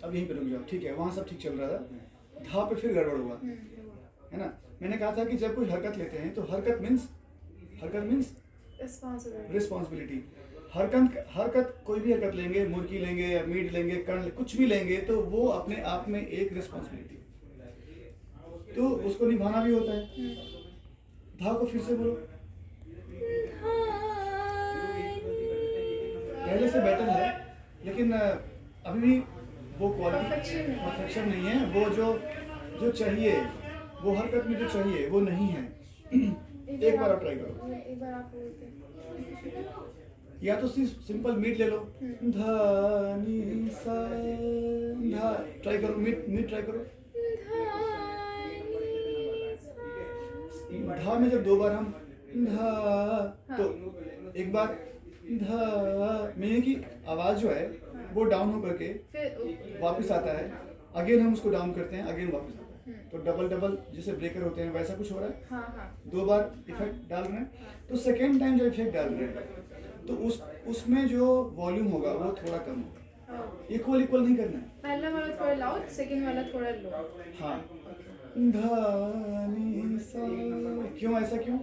अब यहीं पे रुक जाओ, ठीक है, वहाँ सब ठीक चल रहा था, धा पे फिर गड़बड़ हुआ, है ना। मैंने कहा था कि जब कोई हरकत लेते हैं तो हरकत मीन्स रिस्पॉन्सिबिलिटी। हरकत कोई भी हरकत लेंगे, मुर्गी लेंगे या मीट लेंगे, कर्ण, कुछ भी लेंगे, तो वो अपने आप में एक रिस्पॉन्सिबिलिटी, तो उसको निभाना भी होता है। धा को फिर से बोलो, पहले से बेटर है, लेकिन अभी भी वो क्वालिटी परफेक्शन नहीं है, वो जो चाहिए, वो हरकत में जो चाहिए वो नहीं है। एक बार आप ट्राई करो, एक बार आप बोलते या तो सिंपल मीट ले लो, धा नी सा धा, ट्राई करो, मीट ट्राई करो। धा में जब दो बार हम धा, तो एक बार धा में की आवाज जो है वो डाउन होकर के वापस आता है, अगेन हम उसको डाउन करते हैं, अगेन वापस आता है, तो डबल जैसे ब्रेकर होते हैं वैसा कुछ हो रहा है। हाँ। दो बार इफेक्ट डाल रहे हैं, तो सेकेंड टाइम जब इफेक्ट डाल रहे हैं तो उसमें जो वॉल्यूम होगा वो थोड़ा कम होगा, इक्वल नहीं करना है। पहला वाला थोड़ा लाउड, सेकंड वाला थोड़ा लो। हाँ, धा नी सा, क्यों ऐसा क्यों?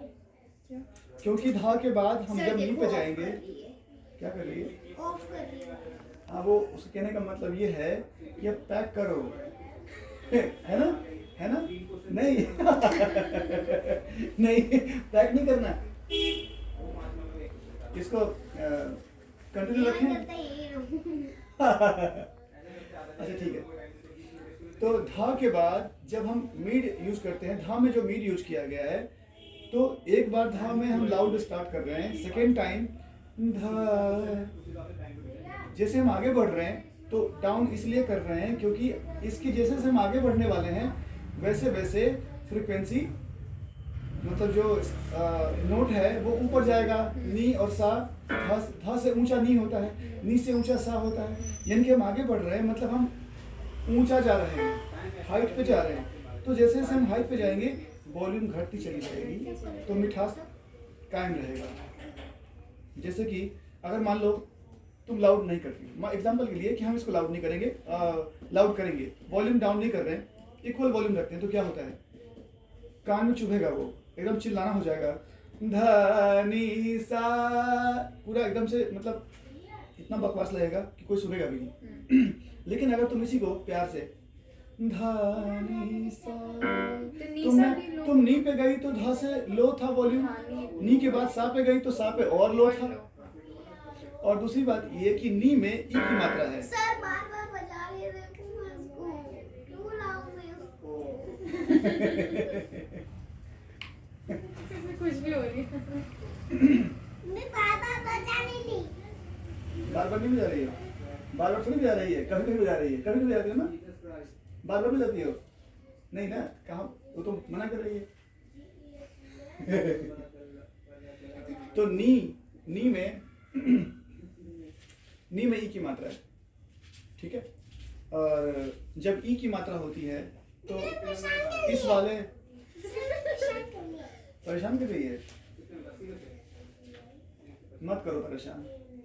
क्योंकि धा के बाद हम जब नी पे जाएंगे, क्या कर रही है? ऑफ कर रही है। हाँ, वो उसके कहने का मतलब ये है कि अब पैक करो, है ना? नहीं नहीं, पैक नहीं करना, इसको कंटिन्यू रखें। अच्छा ठीक है, तो धा के बाद जब हम मीड यूज करते हैं, धा में जो मीड यूज किया गया है, तो एक बार धा में हम लाउड स्टार्ट कर रहे हैं, सेकेंड टाइम धा, जैसे हम आगे बढ़ रहे हैं तो डाउन इसलिए कर रहे हैं क्योंकि इसकी जैसे हम आगे बढ़ने वाले हैं वैसे वैसे फ्रीक्वेंसी, मतलब जो नोट है वो ऊपर जाएगा, नी और सा, धा से ऊंचा नी होता है, नी से ऊंचा सा होता है, यानी कि हम आगे बढ़ रहे हैं, मतलब हम ऊंचा जा रहे हैं, हाइट पे जा रहे हैं, तो जैसे जैसे हम हाइट पे जाएंगे वॉल्यूम घटती चली जाएगी, तो मिठास कायम रहेगा। जैसे कि अगर मान लो तुम लाउड नहीं करती, एग्जांपल के लिए कि हम इसको लाउड नहीं करेंगे, लाउड करेंगे, वॉल्यूम डाउन नहीं कर रहे हैं, इक्वल वॉल्यूम रखते हैं, तो क्या होता है, कान में चुभेगा, वो एकदम चिल्लाना हो जाएगा, धा नी सा, पूरा एकदम से, मतलब इतना बकवास लगेगा कि कोई सुनेगा भी नहीं। लेकिन अगर तुम इसी को प्यार से धा नी सा, तुम नी पे गई तो धा से लो था वॉल्यूम, नी के बाद सा पे गई तो सा पे और लो था। और दूसरी बात ये कि नी में ई की मात्रा है। सर बार बजा रहे थे, क्यों लाऊं मैं उसको? कुछ भी हो रही है। मैं बार बजा नहीं थी। बार नहीं बजा रही है, बार थोड़ी बजा रही है, कभी बजा रही है, कभी बजाती हो ना, बार बजाती हो नहीं ना, कहाँ, वो तो मना कर रही है। तो नी में ई की मात्रा है, ठीक है, और जब ई की मात्रा होती है तो इस वाले परेशान कर रही है, मत करो परेशान,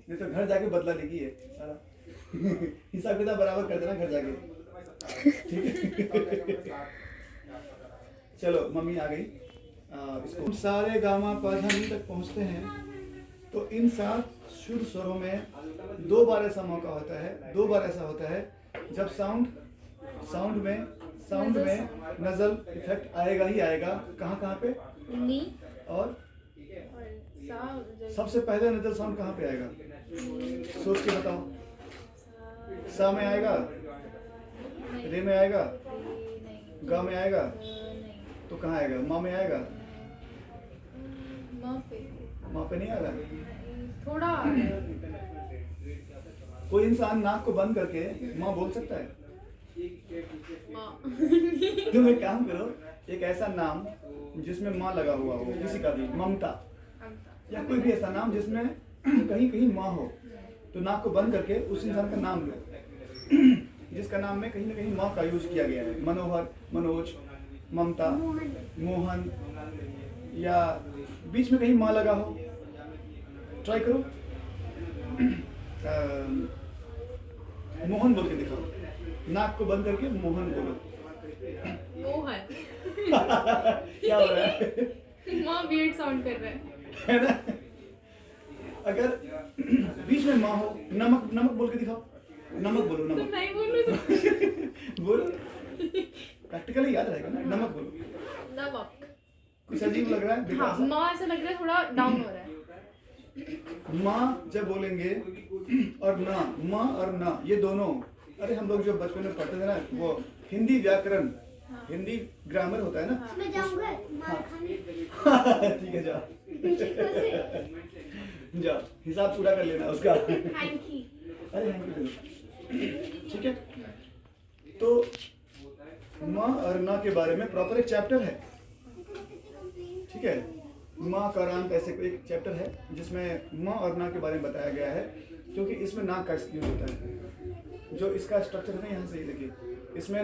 नहीं तो घर जाके बदला लेगी है सारा। हिसाब किताब बराबर कर देना घर जाके, ठीक है। चलो मम्मी आ गई, इसको सारे गामा पाधा नी तक पहुंचते हैं, तो इन 7 शुद्ध स्वरों में 2 बार ऐसा मौका होता है, 2 बार ऐसा होता है जब साउंड में नजल इफेक्ट आएगा ही आएगा। कहाँ पे? नी और सा। सबसे पहले नजल साउंड कहाँ पे आएगा, सोच के बताओ। सा में आएगा, रे में आएगा, गा में आएगा, तो कहाँ आएगा? माँ में आएगा, माँ पे नहीं आएगा। थोड़ा कोई इंसान नाक को बंद करके माँ बोल सकता है? तुम एक काम करो, एक ऐसा नाम जिसमें माँ लगा हुआ हो, किसी का भी, ममता या कोई भी ऐसा नाम जिसमें कहीं माँ हो, तो नाक को बंद करके उस इंसान का नाम लो जिसका नाम में कहीं ना कहीं माँ का यूज किया गया है। मनोहर, मनोज, ममता, मोहन, या बीच में कहीं माँ लगा हो। ट्राई करो, मोहन बोल के दिखाओ। नाक को बंद करके मोहन बोलो। मोहन। क्या हो रहा है? माँ वियर्ड साउंड कर रहा है है ना? अगर बीच में माँ हो, नमक नमक बोल के दिखाओ। नमक बोलो, तो नमक नहीं बोलूँ बोलो। प्रैक्टिकली याद रहेगा ना, नमक बोलो। नमक। कुछ अजीब लग रहा है? देखो हाँ, ऐसा। माँ ऐसा लग रहा है थोड़ा डाउन हो रहा है। माँ जब बोलेंगे और ना, माँ और ना ये दोनों, अरे हम लोग जो बचपन में पढ़ते थे ना, वो हिंदी व्याकरण, हिंदी ग्रामर होता है ना। मैं जाऊंगा मार खाने। ठीक है, जाओ चिको से। जाओ, हिसाब पूरा कर लेना उसका। Thank you. अरे हाँ, ठीक है। तो माँ और ना के बारे में प्रॉपर एक चैप्टर है, ठीक है। माँ का राम कैसे एक चैप्टर है जिसमें माँ और ना के बारे में बताया गया है, क्योंकि इसमें नाक का यूज होता है। जो इसका स्ट्रक्चर है ना, यहाँ से देखिए, इसमें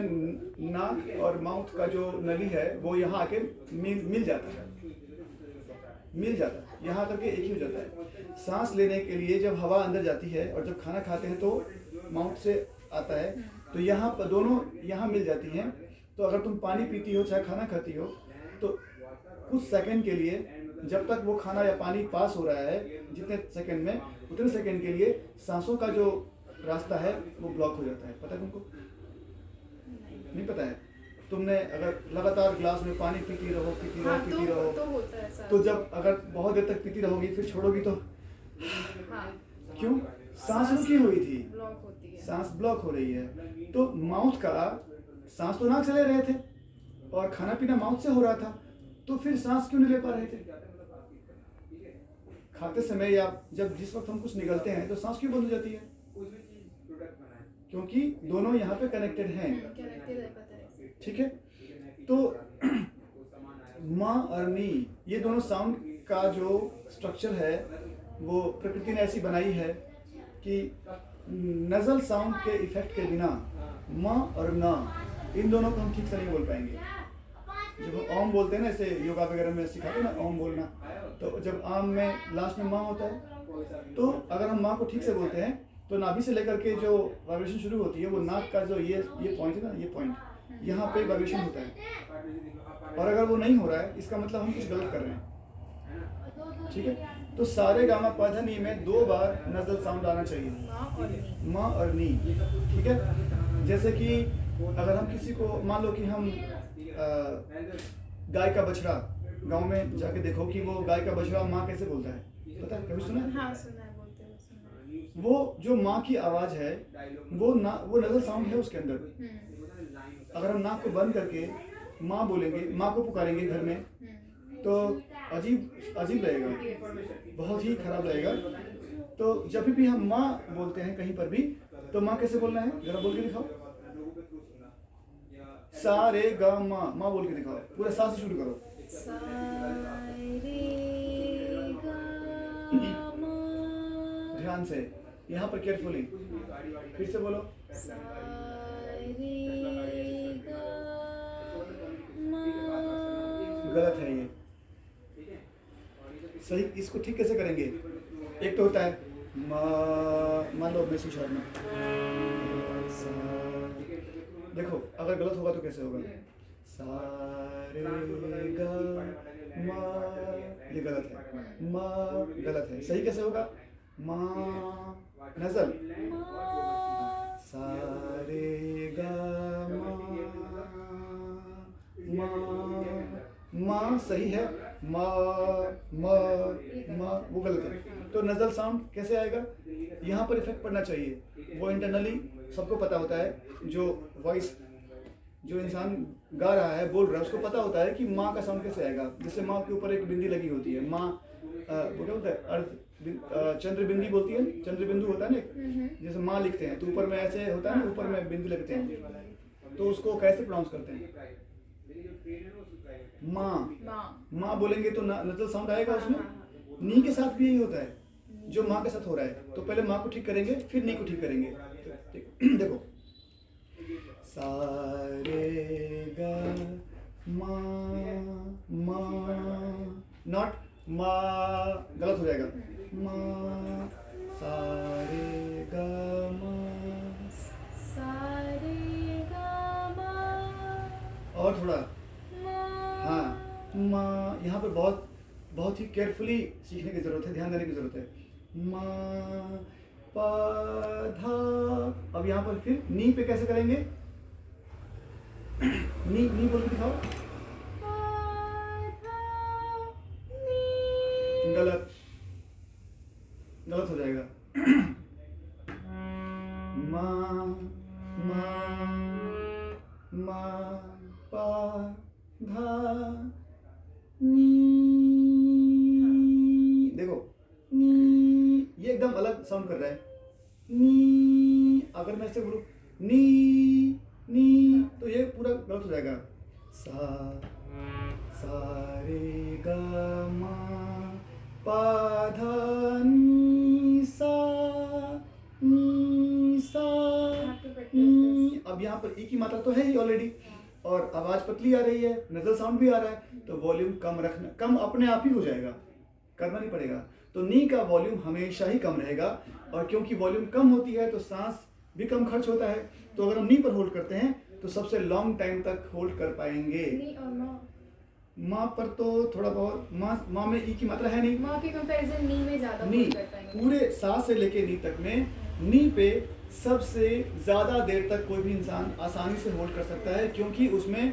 नाक और माउथ का जो नली है वो यहाँ आके मिल जाता है, यहाँ करके एक ही हो जाता है। सांस लेने के लिए जब हवा अंदर जाती है और जब खाना खाते हैं तो माउथ से आता है, तो यहाँ पर दोनों यहाँ मिल जाती हैं। तो अगर तुम पानी पीती हो चाहे खाना खाती हो, तो कुछ सेकंड के लिए, जब तक वो खाना या पानी पास हो रहा है, जितने सेकंड में, उतने सेकंड के लिए सांसों का जो रास्ता है वो ब्लॉक हो जाता है। पता है तुमको? नहीं पता है? तुमने अगर लगातार ग्लास में पानी पीती रहो हाँ, तो होता है ऐसा। तो जब अगर बहुत देर तक पीती रहोगी फिर छोड़ोगी तो हाँ, क्यों? सांस रुकी हुई थी, ब्लॉक होती है। सांस ब्लॉक हो रही है। तो माउथ का सांस तो नाक से ले रहे थे और खाना पीना माउथ से हो रहा था, तो फिर सांस क्यों नहीं ले पा रहे थे? खाते समय या जब जिस वक्त हम कुछ निगलते हैं तो सांस क्यों बंद हो जाती है? क्योंकि दोनों यहाँ पे कनेक्टेड हैं, कनेक्टेड है, पता है। ठीक है। तो माँ और नी, ये दोनों साउंड का जो स्ट्रक्चर है वो प्रकृति ने ऐसी बनाई है कि नजल साउंड के इफेक्ट के बिना माँ और ना, इन दोनों को हम ठीक से नहीं बोल पाएंगे। जब हम ओम बोलते हैं ना, ऐसे योगा वगैरह में सिखाते हैं ना ओम बोलना, तो जब आम में लास्ट में माँ होता है, तो अगर हम माँ को ठीक से बोलते हैं तो नाभि से लेकर के जो वाइब्रेशन शुरू होती है वो नाक का जो ये पॉइंट है ना, ये पॉइंट यहाँ पे वाइब्रेशन होता है। और अगर वो नहीं हो रहा है, इसका मतलब हम कुछ गलत कर रहे हैं, ठीक है। तो सारे गामा पा नी में 2 बार नजल साउंड आना चाहिए, माँ और नी, ठीक है। जैसे कि अगर हम किसी को, मान लो कि हम गाय का बछड़ा, गांव में जाके देखो कि वो गाय का बछड़ा माँ कैसे बोलता है, पता है? कभी सुना है? हाँ, सुना है, बोलते हैं, सुना है। वो जो माँ की आवाज है वो नजल साउंड है उसके अंदर। अगर हम नाक को बंद करके माँ बोलेंगे, माँ को पुकारेंगे घर में, तो अजीब लगेगा, बहुत ही खराब लगेगा। तो जब भी हम माँ बोलते हैं कहीं पर भी, तो माँ कैसे बोलना है, जरा बोल के दिखाओ। सा रे गा माँ, माँ बोल के दिखाओ, पूरा सा से शुरू करो। सा रे गा मा। ध्यान से, यहाँ पर केयरफुली, फिर से बोलो। सा रे गा मा। गलत है ये, सही। इसको ठीक कैसे करेंगे? एक तो होता है मान लो मैसी शॉर्ट में, देखो अगर गलत होगा तो कैसे होगा? सा रे गा मा, ये गलत है। मा गलत है, सही कैसे होगा? मा नजल, सा रे गा मा, माँ सही है, मा मा मा वो गलत है। तो नजल साउंड कैसे आएगा? यहाँ पर इफेक्ट पड़ना चाहिए। वो इंटरनली सबको पता होता है, जो वॉइस, जो इंसान गा रहा है, बोल रहा है, उसको पता होता है कि माँ का साउंड कैसे आएगा। जैसे माँ के ऊपर एक बिंदी लगी होती है, माँ वो क्या होता है, अर्थ चंद्र बिंदी बोलती है, चंद्र बिंदु होता है ना, जैसे माँ लिखते हैं तो ऊपर में ऐसे होता है ना, ऊपर में बिंदी लगते हैं, तो उसको कैसे प्रोनाउंस करते हैं? माँ। माँ बोलेंगे तो नजल साउंड आएगा उसमें। नी के साथ भी यही होता है, जो माँ के साथ हो रहा है, तो पहले माँ को ठीक करेंगे फिर नी को ठीक करेंगे। देखो, सा रे गा मा, नॉट मा, गलत हो जाएगा। मा सा रे गा मा, सा रे और थोड़ा, हाँ, मा। यहाँ पर बहुत ही केयरफुली सीखने की ज़रूरत है, ध्यान देने की ज़रूरत है। मा पा धा। अब यहाँ पर फिर नी पे कैसे करेंगे? नी बोल के दिखाओ। गलत हो जाएगा। मा मा मा पा धा नी। देखो नी, ये एकदम अलग साउंड कर रहा है। नी, अगर मैं ऐसे बोलूं नी नी, तो ये पूरा गलत हो जाएगा। सा रे गा मा पा धा नी सा नी। अब यहाँ पर ई की मात्रा तो है ही ऑलरेडी, और आवाज पतली आ रही है, नजल साउंड भी आ रहा है, तो वॉल्यूम कम रखना, कम अपने आप ही हो जाएगा, करना नहीं पड़ेगा। तो नी का वॉल्यूम हमेशा ही कम रहेगा, और क्योंकि वॉल्यूम कम होती है तो सांस भी कम खर्च होता है। तो अगर हम नी पर होल्ड करते हैं तो सबसे लॉन्ग टाइम तक होल्ड कर पाएंगे। नी और मा। माँ पर तो थोड़ा बहुत, माँ में ई की मात्रा है नहीं। माँ के कंपैरिजन नी में ज्यादा नी होल्ड कर पाएंगे। पूरे सा से लेके नी तक में नी पे सबसे ज्यादा देर तक कोई भी इंसान आसानी से होल्ड कर सकता है, क्योंकि उसमें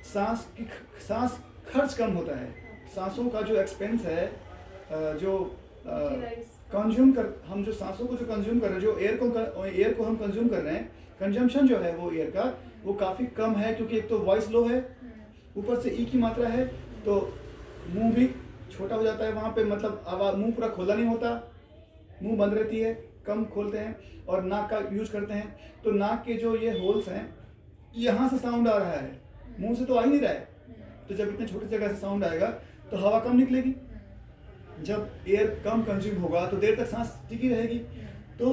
सांस खर्च कम होता है। सांसों का जो एक्सपेंस है, जो कंज्यूम कर, हम जो सांसों को जो कंज्यूम कर रहे हैं, जो एयर को हम कंज्यूम कर रहे हैं, कंजम्पशन जो है वो एयर का, वो काफ़ी कम है, क्योंकि एक तो वॉइस लो है, ऊपर से ई की मात्रा है, तो मुंह भी छोटा हो जाता है वहाँ पे, मतलब आवाज़, मुंह पूरा खोला नहीं होता, मुंह बंद रहती है, कम खोलते हैं, और नाक का यूज करते हैं। तो नाक के जो ये होल्स हैं, यहाँ से साउंड आ रहा है, मुंह से तो आ ही नहीं रहा है। तो जब इतने छोटी जगह से साउंड आएगा तो हवा कम निकलेगी, जब एयर कम कंज्यूम होगा तो देर तक सांस टिकी रहेगी। तो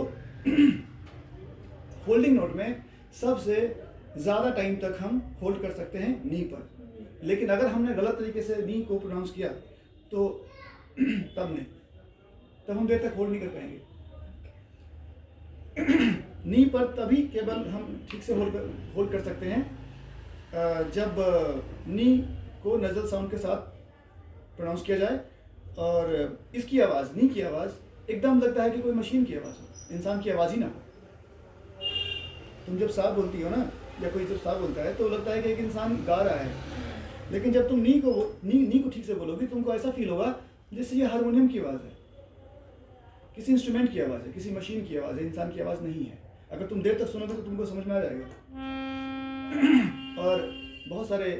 होल्डिंग नोट में सबसे ज़्यादा टाइम तक हम होल्ड कर सकते हैं नी पर, लेकिन अगर हमने गलत तरीके से नी को प्रोनाउंस किया तो तब हम देर तक होल्ड नहीं कर पाएंगे। नी पर तभी केवल हम ठीक से होल्ड कर सकते हैं जब नी को नजल साउंड के साथ प्रोनाउंस किया जाए, और इसकी आवाज़, नी की आवाज़ एकदम लगता है कि कोई मशीन की आवाज़ हो, इंसान की आवाज़ ही ना हो। तुम जब सा बोलती हो ना, या कोई जब सा बोलता है तो लगता है कि एक इंसान गा रहा है, लेकिन जब तुम नी को ठीक से बोलोगी, तुमको ऐसा फील होगा जैसे ये हारमोनियम की आवाज़ है, किसी इंस्ट्रूमेंट की आवाज़ है, किसी मशीन की आवाज़ है, इंसान की आवाज़ नहीं है। अगर तुम देर तक सुनोगे तो तुमको समझ में आ जाएगा। और बहुत सारे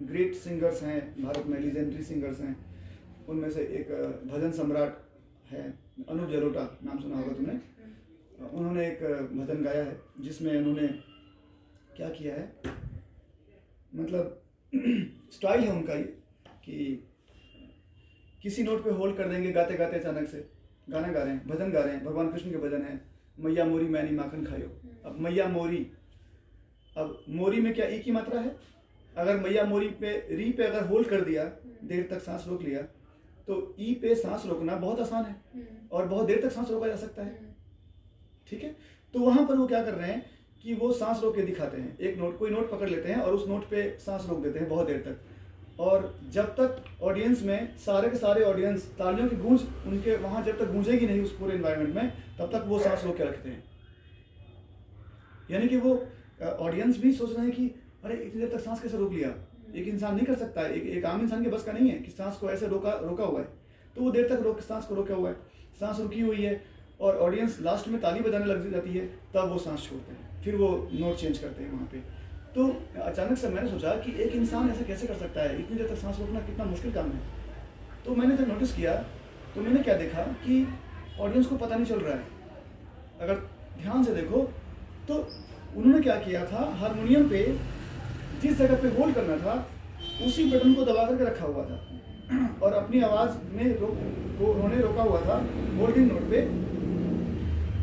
ग्रेट सिंगर्स हैं भारत में, लीजेंडरी सिंगर्स हैं, उनमें से एक भजन सम्राट है, अनूप जलोटा, नाम सुना होगा तुमने। उन्होंने एक भजन गाया है जिसमें उन्होंने क्या किया है, मतलब स्टाइल है उनका ये कि किसी नोट पे होल्ड कर देंगे गाते गाते, अचानक से गाना गा रहे हैं, भजन गा रहे हैं, भगवान कृष्ण के भजन है, मैया मोरी मैनी माखन खायो। अब मैया मोरी, अब मोरी में क्या ई की मात्रा है, अगर मैया मोरी पे री पे अगर होल्ड कर दिया, देर तक सांस रोक लिया, तो ई पे सांस रोकना बहुत आसान है, और बहुत देर तक सांस रोका जा सकता है। ठीक है, तो वहाँ पर वो क्या कर रहे हैं कि वो सांस रोक के दिखाते हैं, एक नोट, कोई नोट पकड़ लेते हैं और उस नोट पे सांस रोक देते हैं बहुत देर तक, और जब तक ऑडियंस में सारे के सारे ऑडियंस तालियों की गूंज उनके वहाँ जब तक गूंजेगी नहीं उस पूरे एनवायरनमेंट में, तब तक वो सांस रोक के रखते हैं। यानी कि वो ऑडियंस भी सोच रहे हैं कि अरे इतनी देर तक सांस कैसे रोक लिया, एक इंसान नहीं कर सकता है, एक आम इंसान के बस का नहीं है कि सांस को ऐसे रोका हुआ है। तो वो देर तक सांस को रोका हुआ है, सांस रुकी हुई है, और ऑडियंस लास्ट में ताली बजाने लग जाती है, तब वो सांस छोड़ते हैं, फिर वो नोट चेंज करते हैं वहाँ पे। तो अचानक से मैंने सोचा कि एक इंसान ऐसे कैसे कर सकता है, इतनी देर तक सांस रोकना कितना मुश्किल काम है। तो मैंने जब नोटिस किया तो मैंने क्या देखा कि ऑडियंस को पता नहीं चल रहा है। अगर ध्यान से देखो तो उन्होंने क्या किया था, हारमोनियम पे जिस जगह पे होल्ड करना था उसी बटन को दबा करके रखा हुआ था, और अपनी आवाज़ में उन्होंने रोका हुआ था होल्डिंग नोट पे,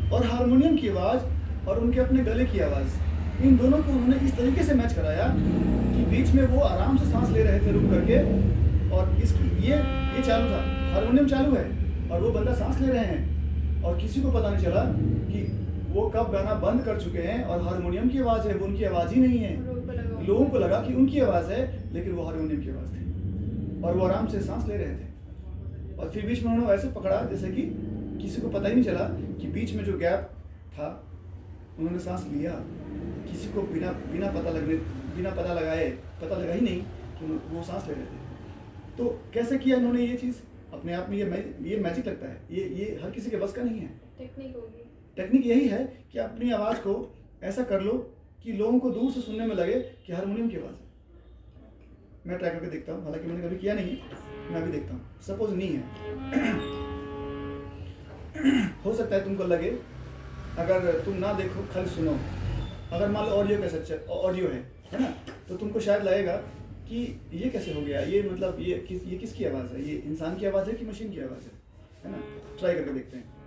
और हारमोनियम की आवाज़ और उनके अपने गले की आवाज़, इन दोनों को उन्होंने इस तरीके से मैच कराया कि बीच में वो आराम से सांस ले रहे थे रुक करके, और इसकी ये चालू था, हारमोनियम चालू है और वो बंदा सांस ले रहे हैं, और किसी को पता नहीं चला कि वो कब गाना बंद कर चुके हैं, और हारमोनियम की आवाज़ है, वो उनकी आवाज़ ही नहीं है। लोगों को लगा कि उनकी आवाज़ है, लेकिन वो हारमोनियम की आवाज़ थी और वो आराम से सांस ले रहे थे। और फिर बीच में उन्होंने ऐसे पकड़ा जैसे कि किसी को पता ही नहीं चला कि बीच में जो गैप था उन्होंने सांस लिया। किसी को बिना पता लगाए पता लगा ही नहीं कि वो सांस ले रहे थे। तो कैसे किया इन्होंने ये चीज़? अपने आप में ये मैजिक लगता है। ये हर किसी के बस का नहीं है। टेक्निक होगी। टेक्निक यही है कि अपनी आवाज़ को ऐसा कर लो कि लोगों को दूर से सुनने में लगे कि हारमोनियम की आवाज़ है। मैं ट्राई करके देखता हूँ, हालांकि मैंने कभी किया नहीं, मैं भी देखता हूँ। सपोज नहीं है हो सकता है तुमको लगे, अगर तुम ना देखो खाली सुनो, अगर मान लो ऑडियो कैसे ऑडियो है ना, तो तुमको शायद लगेगा कि ये कैसे हो गया, ये मतलब ये किसकी आवाज़ है, ये इंसान की आवाज़ है कि मशीन की आवाज़ है ना? ट्राई करके देखते हैं।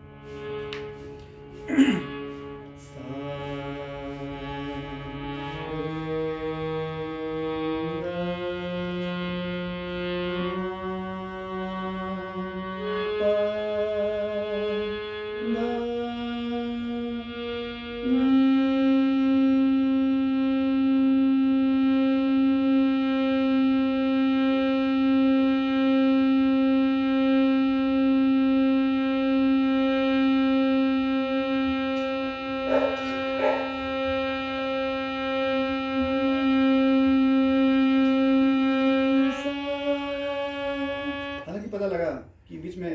हालांकि पता लगा कि बीच में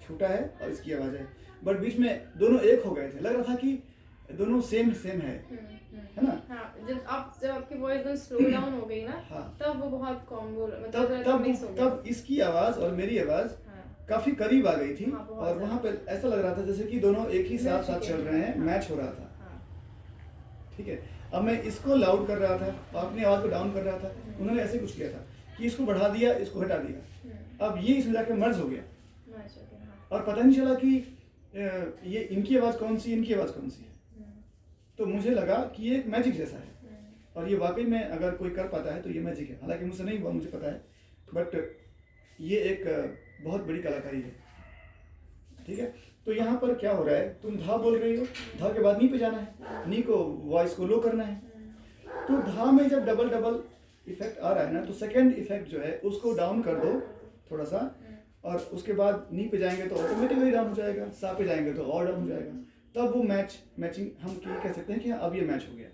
छोटा है और इसकी आवाज़ है, बट बीच में दोनों एक हो गए थे। लग रहा था कि दोनों सेम है ना? हाँ, जब आपकी वॉइस एकदम स्लो डाउन हो गई ना, हाँ। तब वो बहुत कॉम्बो तब इसकी आवाज़ और मेरी आवाज़ काफ़ी करीब आ गई थी। हाँ, बहुत और वहाँ पे ऐसा लग रहा था जैसे कि दोनों एक ही साथ चल रहे हैं, मैच हो रहा था। ठीक है, अब मैं इसको लाउड कर रहा था और अपनी आवाज़ को डाउन कर रहा था। उन्होंने ऐसे कुछ किया था कि इसको बढ़ा दिया, इसको हटा दिया। अब ये इसमें जाके मर्ज हो गया और पता नहीं चला कि ये इनकी आवाज़ कौन सी, इनकी आवाज़ कौन सी है। तो मुझे लगा कि ये एक मैजिक जैसा है और ये वाकई में अगर कोई कर पाता है तो ये मैजिक है। हालांकि मुझसे नहीं हुआ, मुझे पता है, बट ये एक बहुत बड़ी कलाकारी है। ठीक है, तो यहाँ पर क्या हो रहा है, तुम धा बोल रही हो, धा के बाद नी पे जाना है, नी को वॉइस को लो करना है। तो धा में जब डबल इफेक्ट आ रहा है ना, तो सेकंड इफेक्ट जो है उसको डाउन कर दो थोड़ा सा, और उसके बाद नी पे जाएंगे तो ऑटोमेटिकली डाउन हो जाएगा, सा पे जाएंगे तो और डाउन हो जाएगा। तब वो मैचिंग हम कह सकते हैं कि अब ये मैच हो गया।